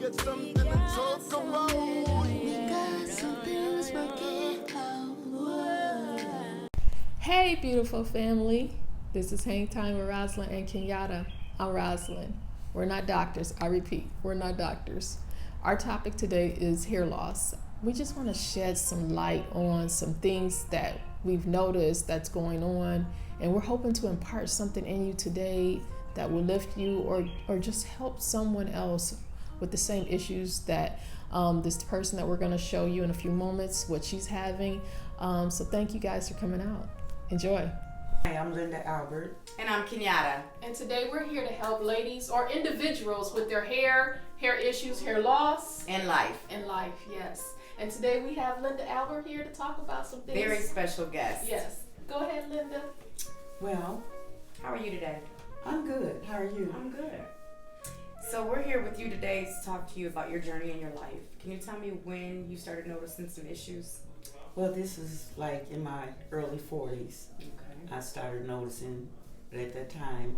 get something to talk about. Hey, beautiful family. This is Hang Time with Rosalyn and Kenyatta. I'm Rosalyn. We're not doctors. I repeat, we're not doctors. Our topic today is hair loss. We just want to shed some light on some things that we've noticed that's going on, and we're hoping to impart something in you today that will lift you or just help someone else with the same issues that this person that we're going to show you in a few moments, what she's having. So thank you guys for coming out. Enjoy. Hi, I'm Linda Albert. And I'm Kenyatta. And today we're here to help ladies or individuals with their hair issues, hair loss. And life. And life, yes. And today we have Linda Albert here to talk about some things. Very special guest. Yes. Go ahead, Linda. Well, How are you today? I'm good. How are you? I'm good. So we're here with you today to talk to you about your journey in your life. Can you tell me when you started noticing some issues? Well, this is like in my early 40s. Okay. I started noticing that at that time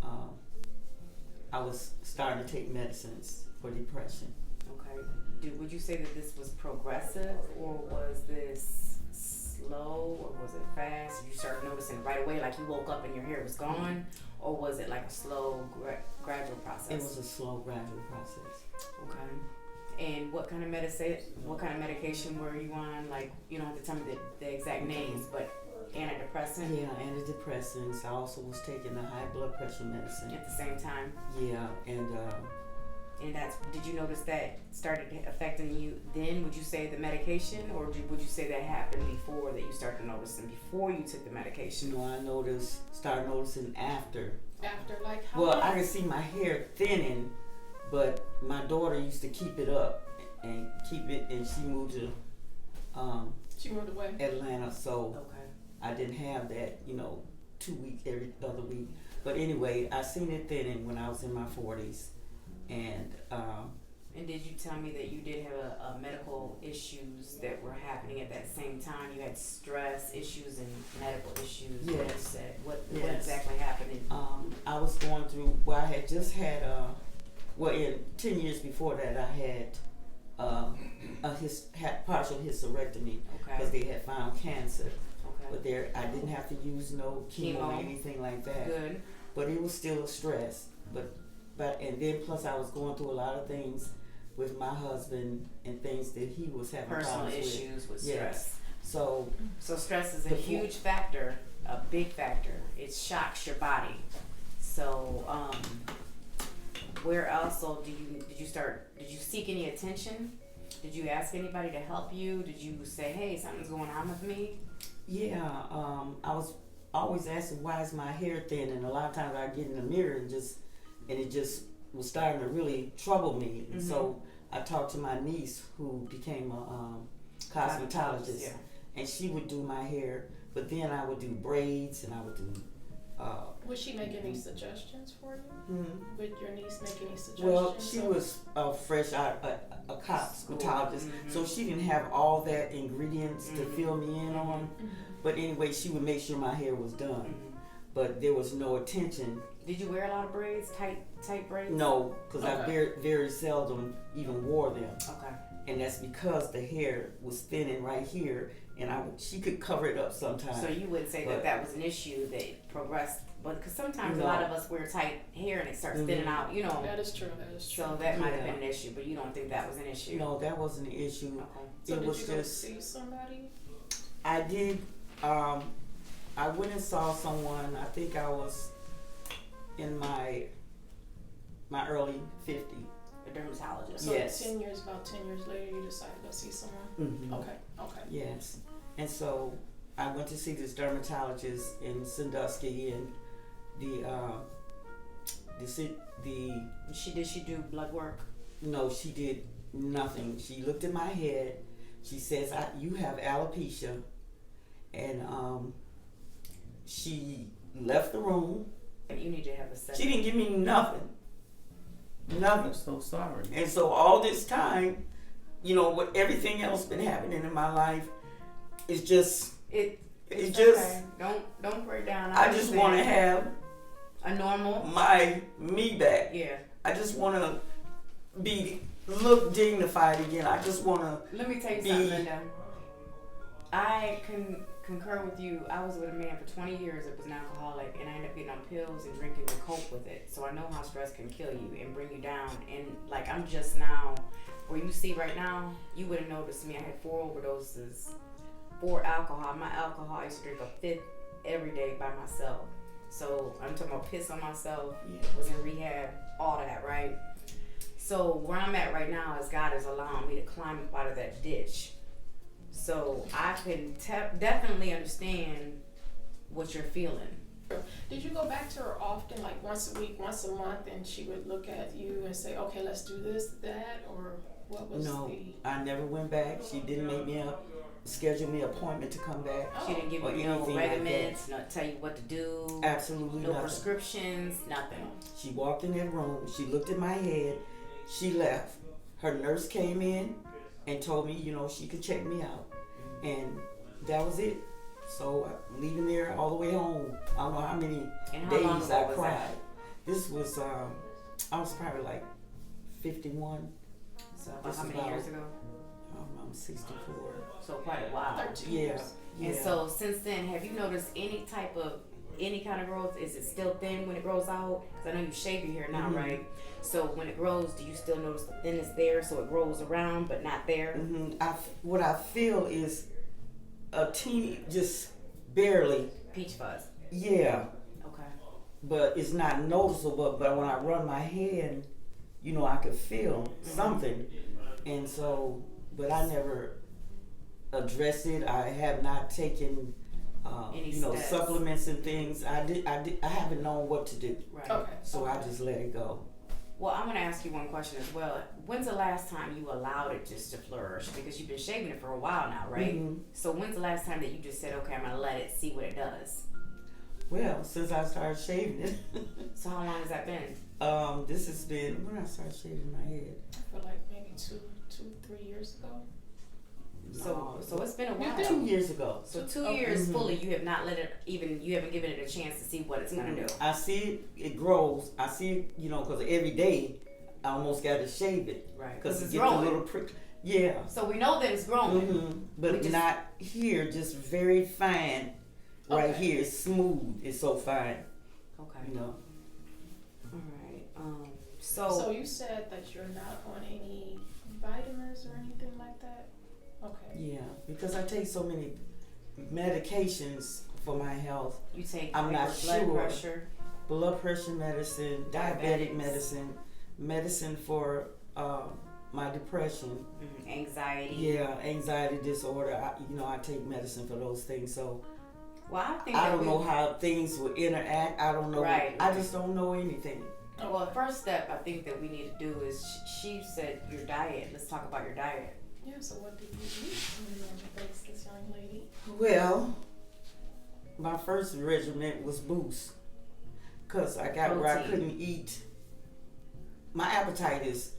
I was starting to take medicines for depression. Okay. Would you say that this was progressive, or was this slow, or was it fast? Did you start noticing right away, like you woke up and your hair was gone, or was it like a slow, gradual process? It was a slow, gradual process. Okay. And what kind of medication were you on? Like, you don't have to tell me the exact names, but antidepressant? Yeah, antidepressants. I also was taking the high blood pressure medicine. At the same time? Yeah, and did you notice that started affecting you then? Would you say the medication, or would you say that happened before, that you started noticing before you took the medication? I started noticing after. After, like how Well, long? I could see my hair thinning, but my daughter used to keep it up and she moved to She moved away. Atlanta, so Okay. I didn't have that, 2 weeks every other week. But anyway, I seen it thinning when I was in my 40s, and And did you tell me that you did have a medical issues that were happening at that same time? You had stress issues and medical issues. Yes. What Yes. exactly happened? I was going through. Well, I had just had. In 10 years before that, I had had partial hysterectomy because Okay. they had found cancer. Okay. But I didn't have to use no chemo or anything like that. Good. But it was still a stress. And then plus I was going through a lot of things with my husband and things that he was having Personal problems issues with Yes. stress. So stress is a huge factor, a big factor. It shocks your body. So where else did you seek any attention? Did you ask anybody to help you? Did you say, hey, something's going on with me? yeah, I was always asking, why is my hair thin? And a lot of times I get in the mirror and it just was starting to really trouble me. And so I talked to my niece, who became a cosmetologist, Yeah. and she would do my hair, but then I would do braids and I would do Would she make any suggestions for you? hmm Would your niece make any suggestions? Well, she was fresh out a cosmetologist, so she didn't have all that ingredients to fill me in on. But anyway, she would make sure my hair was done, but there was no attention. Did you wear a lot of braids, tight braids? No, because I Okay. very, very seldom even wore them, Okay. and that's because the hair was thinning right here, and she could cover it up sometimes. So you would say But- that was an issue that progressed, but because sometimes No. a lot of us wear tight hair and it starts thinning out, That is true. So that might have Yeah. been an issue, but you don't think that was an issue? No, that wasn't an issue. Okay. So It did was you go just see somebody? I did. I went and saw someone. I think I was in my early 50s. A dermatologist. So Yes. about 10 years later, you decided to go see someone? Mm-hmm. Okay. Yes, and so I went to see this dermatologist in Sandusky, and Did she do blood work? no, she did nothing. She looked at my head. She says, "You have alopecia," and she left the room. You need to have a second. She didn't give me nothing. I'm so sorry. And so all this time, with everything else been happening in my life, it's just It's just okay. Don't break down. I just want to have a normal. me back. Yeah. I just want to be look dignified again. I just want to. Let me tell you something, Linda. I can concur with you. I was with a man for 20 years that was an alcoholic, and I ended up getting on pills and drinking to cope with it. So I know how stress can kill you and bring you down. And like, I'm just now, where you see right now, you would have noticed me. I had 4 overdoses, 4 alcohol. My alcohol, I used to drink a 5th every day by myself. So I'm talking about piss on myself, was in rehab, all that, right? So where I'm at right now is God is allowing me to climb up out of that ditch. So I can definitely understand what you're feeling. Did you go back to her often, like once a week, once a month, and she would look at you and say, okay, let's do this, that, or what was No, I never went back. She didn't make me schedule me an appointment to come back. She didn't give you no regimens, not tell you what to do. Absolutely no nothing. Prescriptions, nothing. She walked in that room. She looked at my head. She left. Her nurse came in and told me, she could check me out. And that was it. So leaving there all the way home, I don't know how many days I cried. That? This was, I was probably like 51. So about how many years ago? I'm 64. So quite a while. 13 years. And so since then, have you noticed any kind of growth? Is it still thin when it grows out? Because I know you shave your hair now, right? So when it grows, do you still notice the thinness there? So it grows around, but not there? What I feel is a teeny, just barely. Peach fuzz. Yeah. Okay. But it's not noticeable. But when I run my hand, I could feel something. And so, but I never addressed it. I have not taken supplements and things. I haven't known what to do. Right. Okay. So I just let it go. Well, I'm going to ask you one question as well. When's the last time you allowed it just to flourish? Because you've been shaving it for a while now, right? Mm-hmm. So when's the last time that you just said, okay, I'm going to let it see what it does? Well, since I started shaving it. So how long has that been? This has been when I started shaving my head. I feel like maybe 2-3 years ago. So it's been a while. 2 years ago. So 2 years fully, you have not let it you haven't given it a chance to see what it's gonna do. I see it grows. I see it, because every day I almost got to shave it. Right. Because it's it gets growing. a little prick. Yeah. So we know that it's growing. But not here, just very fine. Right here, it's smooth. It's so fine. Okay. All right. So you said that you're not on any vitamins or anything like that? Okay. Yeah, because I take so many medications for my health. You take I'm not blood pressure. Blood pressure medicine, diabetic medicine for my depression. Anxiety. Yeah, anxiety disorder. I take medicine for those things. So well, I don't know how things will interact. I don't know. Right. I just don't know anything. Well, the first step I think that we need to do is she said your diet. Let's talk about your diet. Yeah, so what do you eat on a normal basis, young lady? Well, my first regimen was Boost. Because I got where I couldn't eat. My appetite is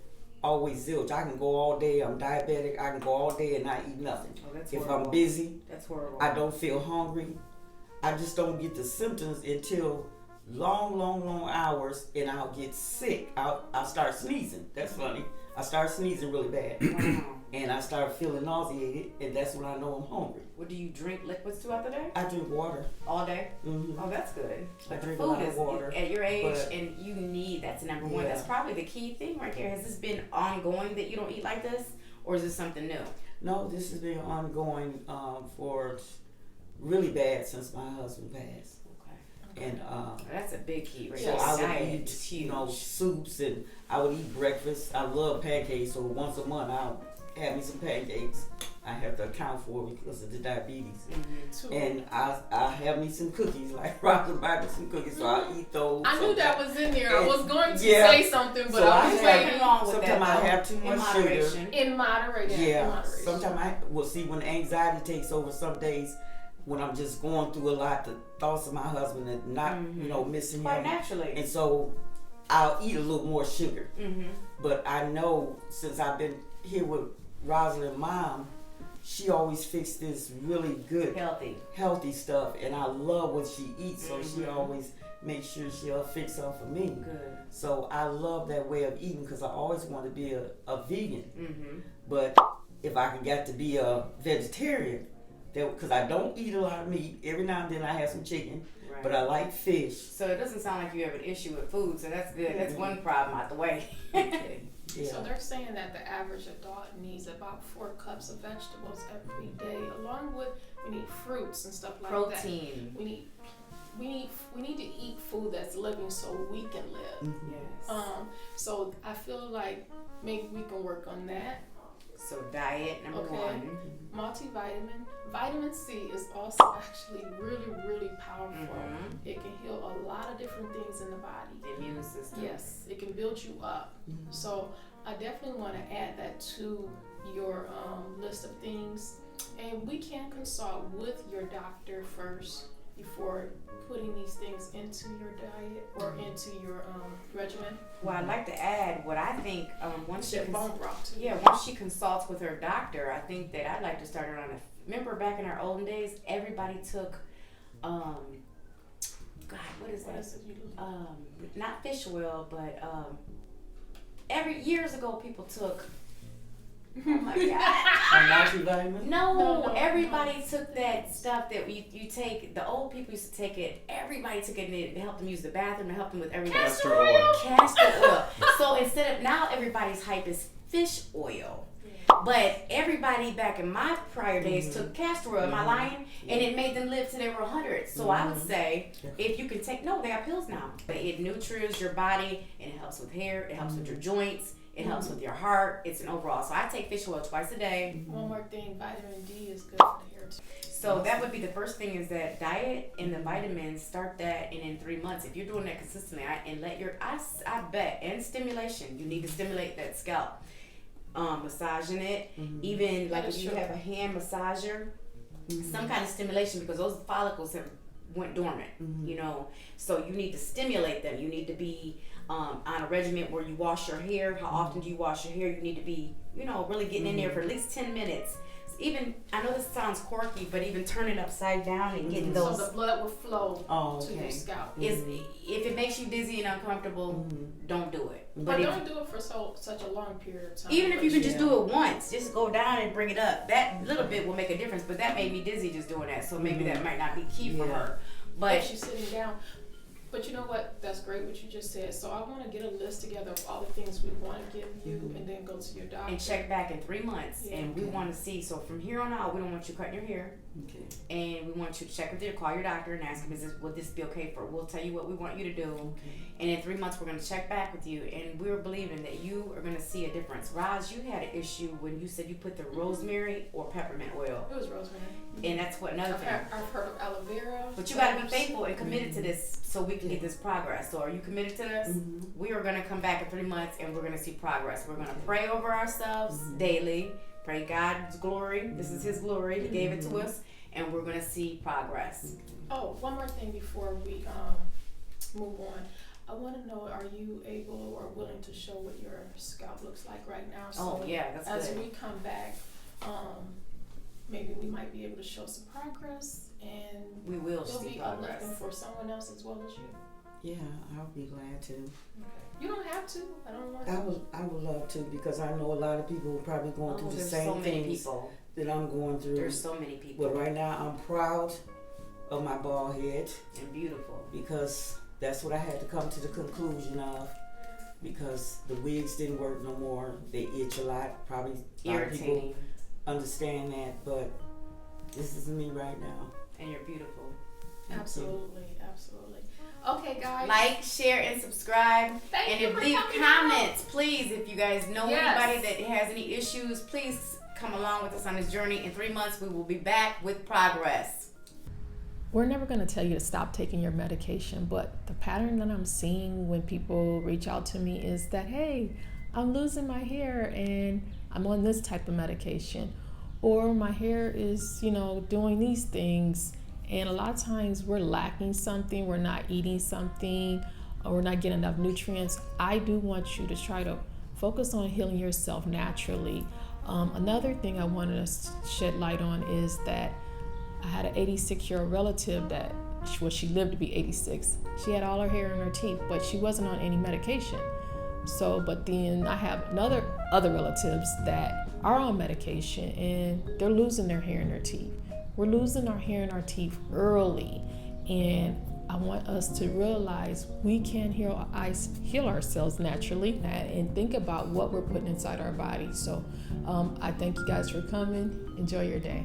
always zilch. I can go all day. I'm diabetic. I can go all day and not eat nothing. Oh, that's if horrible. I'm busy, that's horrible. I don't feel hungry. I just don't get the symptoms until long hours, and I'll get sick. I'll start sneezing. That's funny. I start sneezing really bad. Wow. And I start feeling nauseated, and that's when I know I'm hungry. What do you drink liquids throughout the day? I drink water. All day? Mm-hmm. Oh, that's good. But I drink the a food lot of is water, at your age, and you need that's number one. That's probably the key thing right there. Has this been ongoing that you don't eat like this, or is this something new? No, this has been ongoing for really bad since my husband passed. And that's a big key, right? So Your I would diet eat, is huge. soups, and I would eat breakfast. I love pancakes, so once a month I'll have me some pancakes. I have to account for it because of the diabetes. Mm-hmm. And I have me some cookies, like Rosalyn buy me some cookies, so I'll eat those. I knew that was in there. I was going to Yeah. say something, but So I was waiting. Sometimes I have too much sugar. In moderation. Yeah. In moderation. Sometimes I will see when anxiety takes over. Some days when I'm just going through a lot, the thoughts of my husband and not, missing Quite him. naturally. And so I'll eat a little more sugar. Mm-hmm. But I know since I've been here with Rosalyn mom, she always fixed this really good healthy stuff, and I love what she eats. So she always make sure she'll fix some for me. Good. So I love that way of eating because I always want to be a vegan. Mm-hmm. But if I can get to be a vegetarian, because I don't eat a lot of meat. Every now and then I have some chicken, Right. but I like fish. So it doesn't sound like you have an issue with food, so that's good. That's one problem out the way. Okay. Yeah. So they're saying that the average adult needs about 4 cups of vegetables every day, along with we need fruits and stuff like that. Protein. We need to eat food that's living so we can live. Mhm. Yes. So I feel like maybe we can work on that. So diet number Okay. 1. Multivitamin. Vitamin C is also actually really, really powerful. Mhm. It can heal a lot of different things in the body. The immune system. Yes, it can build you up. Mhm. So I definitely want to add that to your list of things. And we can consult with your doctor first before putting these things into your diet or into your regimen. Well, I'd like to add what I think once she Shit, bone broth too. once she consults with her doctor, I think that I'd like to start her on a. Remember back in our olden days, everybody took, God, what is What that? is it you do? Not fish oil, but years ago people took. Oh my God. A multivitamin? No, No. everybody took that stuff that you take. The old people used to take it. Everybody took it and it helped them use the bathroom. It helped them with everything. Castor oil. Castor oil. So instead of now, everybody's hype is fish oil. But everybody back in my prior days took castor oil. Am I lying? And it made them live till they were 100. So I would say, if you can take, no, they have pills now. But it nurtures your body and it helps with hair. It helps with your joints. It helps with your heart. It's an overall. So I take fish oil twice a day. One more thing, vitamin D is good for the hair too. So that would be the first thing is that diet and the vitamins, start that, and in 3 months, if you're doing that consistently, and let your, I bet, and stimulation, you need to stimulate that scalp. Massaging it, even like That is if you true. have a hand massager, some kind of stimulation, because those follicles went dormant, you know, so you need to stimulate them. You need to be on a regimen where you wash your hair. How often do you wash your hair? You need to be, you know, really getting in there for at least 10 minutes. Even, I know this sounds quirky, but even turning upside down and getting So those, the blood will flow Oh, to your okay. scalp. is, if it makes you dizzy and uncomfortable, don't do it. But if, don't do it for such a long period of time. even if you can just Yeah. do it once, just go down and bring it up. That little bit will make a difference, but that made me dizzy just doing that, so maybe that might not be key for Yeah. her. If But she's sitting down. But you know what? That's great what you just said. So I want to get a list together of all the things we want to give you, and then go to your doctor. and check back in 3 months, Yeah. and we want to see. So from here on out, we don't want you cutting your hair, Okay. and we want you to check with your, call your doctor and ask him, would this be okay for? We'll tell you what we want you to do, and in 3 months we're going to check back with you, and we're believing that you are going to see a difference. Roz, you had an issue when you said you put the rosemary or peppermint oil, It was rosemary. and that's what another thing. I've heard of aloe vera. But you got to be faithful and committed to this so we can get this progress. So are you committed to this? We are going to come back in 3 months and we're going to see progress. We're going to pray over ourselves daily. Pray God's glory. This is His glory. He gave it to us. And we're going to see progress. Oh, one more thing before we move on. I want to know, are you able or willing to show what your scalp looks like right now? Oh, yeah, that's as good. we come back, maybe we might be able to show some progress, and We will it'll see be uplifting progress. for someone else as well as you. Yeah, I'll be glad to. You don't have to. I don't want I would love to because I know a lot of people are probably going through the There's same so many things people. that I'm going through. There's so many people. But right now I'm proud of my bald head And beautiful. because that's what I had to come to the conclusion of because the wigs didn't work no more. They itch a lot. Probably a lot of people Irritating. understand that, but this is me right now. And you're beautiful. Absolutely, absolutely. Okay, guys. Like, share, and subscribe. Thank And you if for leave coming comments, please. If you guys know Yes. anybody that has any issues, please come along with us on this journey. In 3 months, we will be back with progress. We're never going to tell you to stop taking your medication, but the pattern that I'm seeing when people reach out to me is that, hey, I'm losing my hair and I'm on this type of medication, or my hair is, doing these things. And a lot of times we're lacking something, we're not eating something, or we're not getting enough nutrients. I do want you to try to focus on healing yourself naturally. Another thing I wanted to shed light on is that I had an 86-year-old relative that she lived to be 86. She had all her hair in her teeth, but she wasn't on any medication. So, but then I have other relatives that are on medication and they're losing their hair in their teeth. We're losing our hair in our teeth early, and I want us to realize we can heal ourselves naturally and think about what we're putting inside our body. So I thank you guys for coming. Enjoy your day.